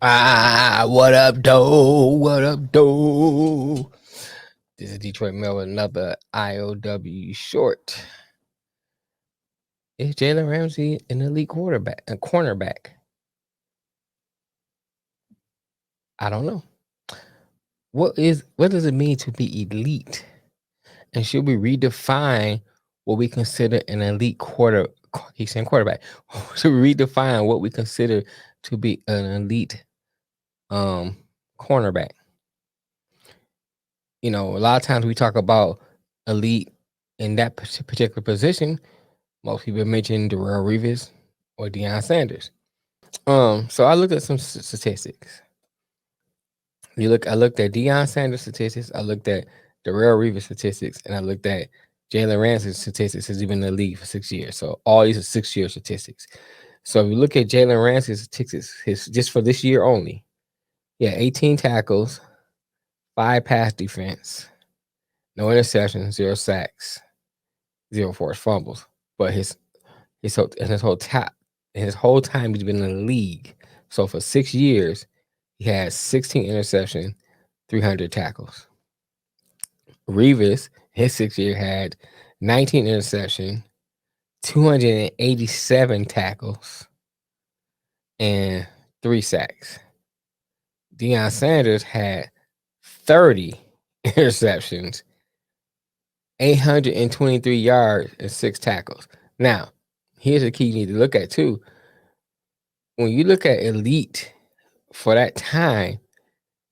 What up, though? What up, though? This is Detroit Mel with another IOW short. Is Jalen Ramsey an elite quarterback, a cornerback? I don't know. What does it mean to be elite? And should we redefine what we consider an elite he's saying quarterback. Should we redefine what we consider to be an elite cornerback? You know, a lot of times we talk about elite in that particular position. Most people mention Darrell Revis or Deion Sanders. So I looked at some statistics. I looked at Deion Sanders statistics. I looked at Darrell Revis statistics, and I looked at Jalen Ramsey's statistics. Has been in the league for 6 years. So all these are 6-year statistics. So if you look at Jalen Ramsey's statistics, his just for this year only, 18 tackles, 5 pass defense, no interceptions, 0 sacks, 0 forced fumbles. But his whole time he's been in the league. So for 6 years, he has 16 interceptions, 300 tackles. Revis, his 6 year had 19 interceptions, 287 tackles, and 3 sacks. Deion Sanders had 30 interceptions, 823 yards, and 6 tackles. Now, here's a key you need to look at too. When you look at elite for that time,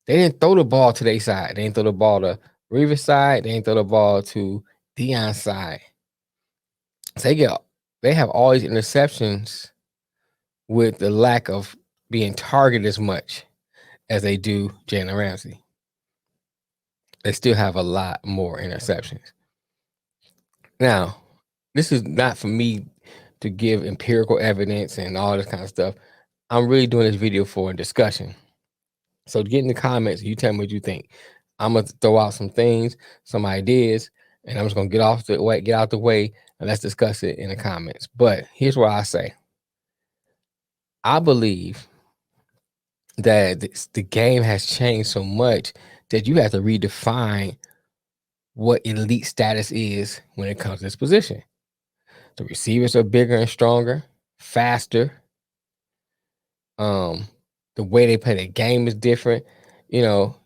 they didn't throw the ball to their side. They didn't throw the ball to Revis' side. They didn't throw the ball to Deion's side. So they have all these interceptions with the lack of being targeted as much as they do Jalen Ramsey. They still have a lot more interceptions. Now, this is not for me to give empirical evidence and all this kind of stuff. I'm really doing this video for a discussion. So get in the comments. You tell me what you think. I'm gonna throw out some things, some ideas, and I'm just gonna get out the way, and let's discuss it in the comments. But here's what I say. I believe that the game has changed so much that you have to redefine what elite status is when it comes to this position. The receivers are bigger and stronger, faster. The way they play the game is different. You know,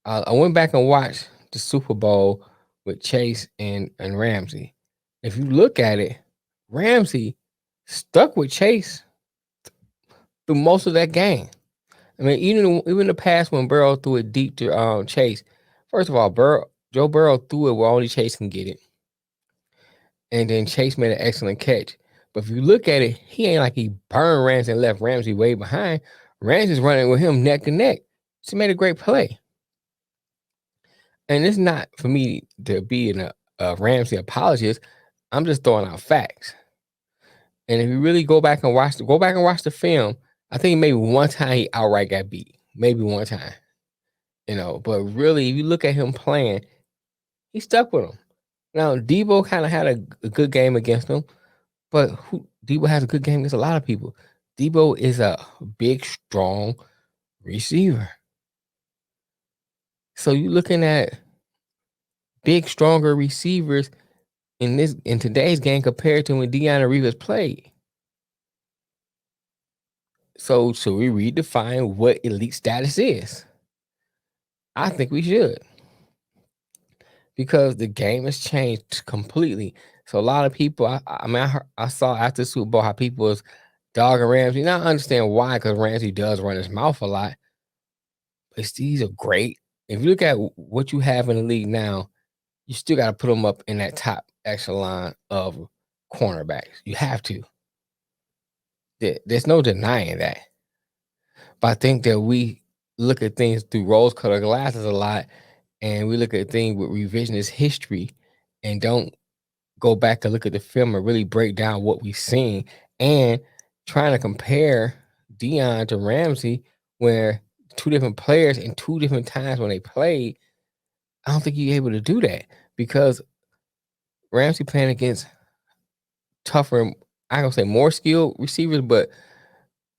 I went back and watched the Super Bowl with Chase and Ramsey. If you look at it, Ramsey stuck with Chase through most of that game. I mean, even in the past when Burrow threw it deep to Chase, first of all, Joe Burrow threw it where only Chase can get it, and then Chase made an excellent catch. But if you look at it, he ain't like he burned Ramsey and left Ramsey way behind. Ramsey's running with him neck and neck. He made a great play. And it's not for me to be a Ramsey apologist. I'm just throwing out facts. And if you really go back and watch the film, I think maybe one time he outright got beat. Maybe one time. You know, but really, if you look at him playing, he stuck with him. Now, Debo kind of had a good game against him, but Debo has a good game against a lot of people. Debo is a big, strong receiver. So you're looking at big, stronger receivers in today's game compared to when Deion and Revis played. So should we redefine what elite status is? I think we should. Because the game has changed completely. So a lot of people, I saw after the Super Bowl how people was dogging Ramsey. Now I understand why, because Ramsey does run his mouth a lot. But these are great. If you look at what you have in the league now, you still got to put them up in that top echelon of cornerbacks. You have to. There's no denying that. But I think that we look at things through rose-colored glasses a lot, and we look at things with revisionist history and don't go back to look at the film and really break down what we've seen, and trying to compare Deion to Ramsey, where two different players in two different times when they played. I don't think you're able to do that because Ramsey playing against tougher, I don't say more skilled receivers, but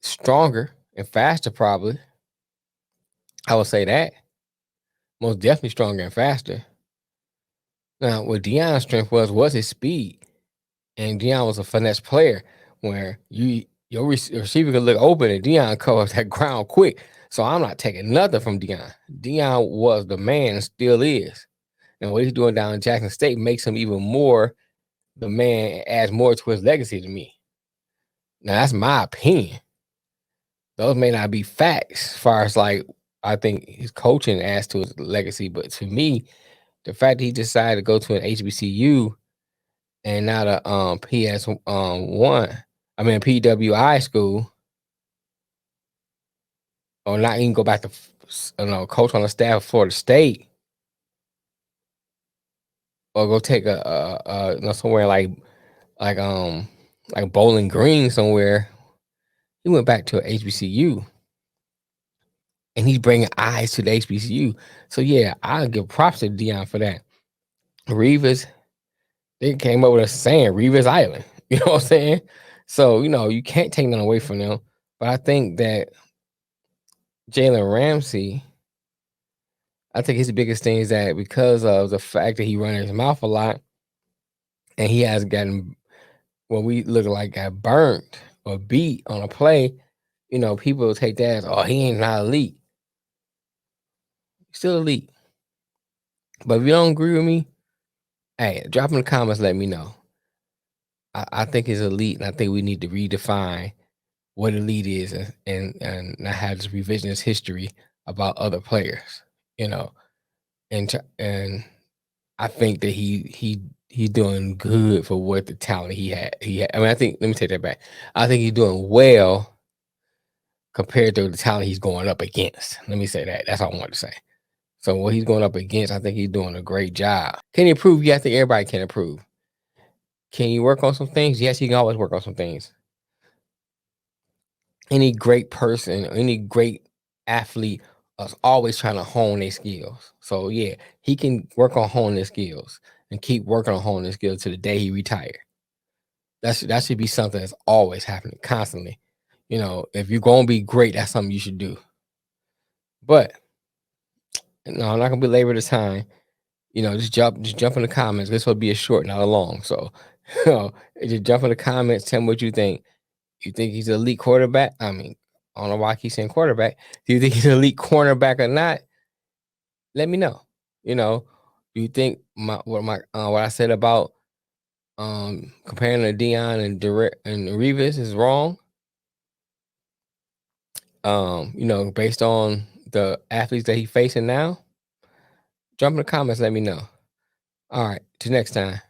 stronger and faster probably. I would say that most definitely stronger and faster. Now, what Deion's strength was his speed, and Deion was a finesse player where your receiver could look open and Deion covers that ground quick. So I'm not taking nothing from Deion. Deion was the man and still is. And what he's doing down in Jackson State makes him even more the man, adds more to his legacy to me. Now that's my opinion. Those may not be facts as far as like I think his coaching adds to his legacy, but to me, the fact that he decided to go to an HBCU and not a PS one, I mean PWI school, or not even go back to coach on the staff of Florida State, or go take somewhere like Bowling Green somewhere. He went back to a HBCU, and he's bringing eyes to the HBCU. So yeah, I'll give props to Deion for that. Revis, they came up with a saying, Revis Island. You know what I'm saying? So you can't take nothing away from them. But I think that Jalen Ramsey, I think his biggest thing is that because of the fact that he runs his mouth a lot, and he has gotten what we look like got burnt or beat on a play, people will take that as, oh, he ain't not elite. He's still elite. But if you don't agree with me, hey, drop in the comments, let me know. I think he's elite, and I think we need to redefine what elite is, and not have this revisionist history about other players, and I think that he's doing good for what the talent he had. I mean, let me take that back. I think he's doing well compared to the talent he's going up against. Let me say that. That's all I wanted to say. So what he's going up against, I think he's doing a great job. Can he improve? Yeah, I think everybody can improve. Can you work on some things? Yes, you can always work on some things. Any great person, any great athlete is always trying to hone their skills. So yeah, he can work on honing his skills and keep working on honing his skills to the day he retire. That should be something that's always happening constantly. If you're gonna be great, that's something you should do. But no, I'm not gonna belabor the time. Just jump in the comments. This will be a short, not a long. So, just jump in the comments. Tell me what you think. You think he's an elite quarterback? I mean, I don't know why I keep saying quarterback. Do you think he's an elite cornerback or not? Let me know. Do you think what I said about comparing to Dion and Revis is wrong? Based on the athletes that he's facing now? Jump in the comments, let me know. All right, till next time.